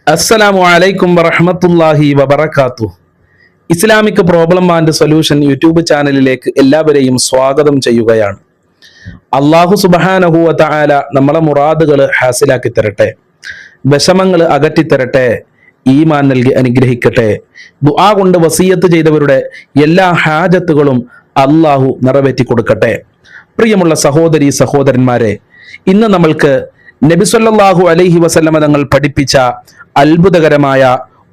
അസ്സലാമു അലൈക്കും വറഹ്മത്തുള്ളാഹി വബറകാതുഹു. Islamic problem and solution YouTube ചാനലിലേക്ക് എല്ലാവരെയും സ്വാഗതം ചെയ്യുകയാണ്. അല്ലാഹു സുബ്ഹാനഹു വ തആല നമ്മളെ മുറാദുകൾ ഹാസിലാക്കി തരട്ടെ, വിഷമങ്ങൾ അകറ്റിത്തരട്ടെ, ഈമാൻ നൽകി അനുഗ്രഹിക്കട്ടെ. ദുആ കൊണ്ട് വസിയത്ത് ചെയ്തവരുടെ എല്ലാ ഹാജത്തുകളും അല്ലാഹു നിറവേറ്റി കൊടുക്കട്ടെ. പ്രിയമുള്ള സഹോദരി സഹോദരന്മാരെ, ഇന്ന് നമ്മൾക്ക് നബി സല്ലല്ലാഹു അലൈഹി വസല്ലമ തങ്ങൾ പഠിപ്പിച്ച അത്ഭുതകരമായ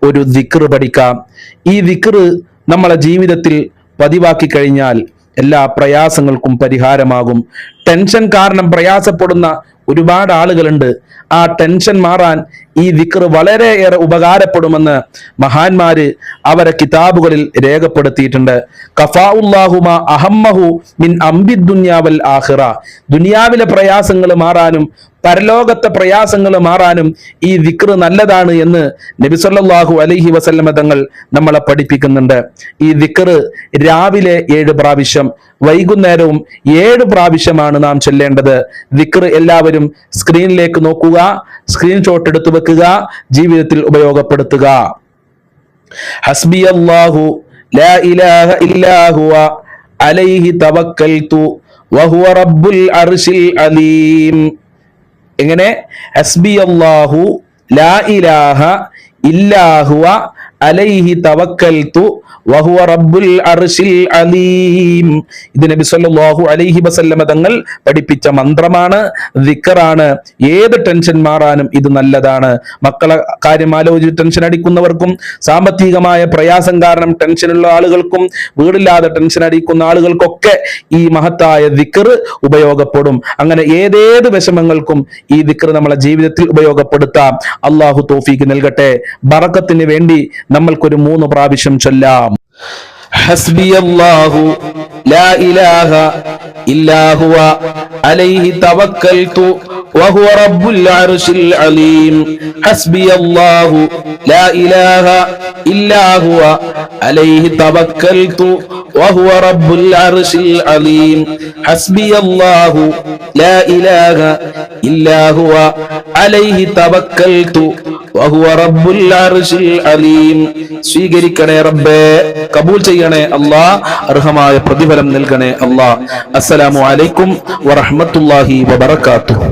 ഒരു ദിക്ർ പഠിക്കാം. ഈ ദിക്ർ നമ്മളെ ജീവിതത്തിൽ പതിവാക്കി കഴിഞ്ഞാൽ എല്ലാ പ്രയാസങ്ങൾക്കും പരിഹാരമാകും. ടെൻഷൻ കാരണം പ്രയാസപ്പെടുന്ന ഒരുപാട് ആളുകളുണ്ട്. ആ ടെൻഷൻ മാറാൻ ഈ ദിക്ർ വളരെയേറെ ഉപകാരപ്പെടുമെന്ന് മഹാന്മാര് അവരെ കിതാബുകളിൽ രേഖപ്പെടുത്തിയിട്ടുണ്ട്. കഫാഉല്ലാഹുമ അഹമ്മഹു മിൻ അംബിദ് ദുനിയാ വൽ ആഖിറ. ദുനിയാവിലെ പ്രയാസങ്ങൾ മാറാനും പരലോകത്തെ പ്രയാസങ്ങൾ മാറാനും ഈ ദിക്ർ നല്ലതാണ് എന്ന് നബി സല്ലല്ലാഹു അലൈഹി വസല്ലമ തങ്ങൾ നമ്മളെ പഠിപ്പിക്കുന്നുണ്ട്. ഈ ദിക്ർ രാവിലെ 7 പ്രാവശ്യം, വൈകുന്നേരവും 7 പ്രാവശ്യമാണ് നാം ചൊല്ലേണ്ടത്. ദിക്ർ എല്ലാവരും സ്ക്രീനിലേക്ക് നോക്കുക, സ്ക്രീൻഷോട്ട് എടുത്തു വെക്കുക, ജീവിതത്തിൽ ഉപയോഗപ്പെടുത്തുക. ഹസ്ബിയല്ലാഹു ലാ ഇലാഹ ഇല്ലാ ഹുവ അലൈഹി തവക്കൽതു വഹുവ റബ്ബുൽ അർശിൽ അലീം. എങ്ങനെ? ഹസ്ബിയല്ലാഹു ലാ ഇലാഹ ഇല്ലാ ഹുവ അലൈഹി തവക്കൽതു വഹുവ റബ്ബുൽ അർശിൽ അലീം. ഇത് നബി സല്ലല്ലാഹു അലൈഹി വസല്ലമ തങ്ങൾ പഠിപ്പിച്ച മന്ത്രമാണ്, ദിക്റാണ്. ഏത് ടെൻഷൻ മാറാനും ഇത് നല്ലതാണ്. മക്കളെ കാര്യം ആലോചിച്ച് ടെൻഷൻ അടിക്കുന്നവർക്കും, സാമ്പത്തികമായ പ്രയാസം കാരണം ടെൻഷനുള്ള ആളുകൾക്കും, വീടില്ലാതെ ടെൻഷൻ അടിക്കുന്ന ആളുകൾക്കൊക്കെ ഈ മഹത്തായ ദിക്ർ ഉപയോഗപ്പെടും. അങ്ങനെ ഏതേത് വിഷമങ്ങൾക്കും ഈ ദിക്ർ നമ്മളെ ജീവിതത്തിൽ ഉപയോഗപ്പെടുത്താം. അല്ലാഹു തൗഫീഖ് നൽകട്ടെ. ബറക്കത്തിന് വേണ്ടി നമ്മൾക്കൊരു 3 പ്രാവശ്യം ചൊല്ലാം. ഹസ്ബിയല്ലാഹു ലാ ഇലാഹ ഇല്ലാ ഹുവ അലൈഹി തവക്കൽതു വഹുവ റബ്ബുൽ അർശിൽ അലീം. ഹസ്ബിയല്ലാഹു ലാ ഇലാഹ ഇല്ലാ ഹുവ അലൈഹി തവക്കൽതു വഹുവ റബ്ബുൽ അർശിൽ അലീം. ഹസ്ബിയല്ലാഹു ലാ ഇലാഹ ഇല്ലാ ഹുവ അലൈഹി തവക്കൽതു വഹുവ റബ്ബുൽ അർശിൽ അലീം. സ്വീകരിക്കണേ റബ്ബേ, കബൂൽ ചെയ്യണേ അല്ലാ, അർഹമായ പ്രതിഫലം നൽകണേ അല്ലാ. അസ്സലാമു അലൈക്കും വറഹ്മത്തുള്ളാഹി വബറകാതുഹു.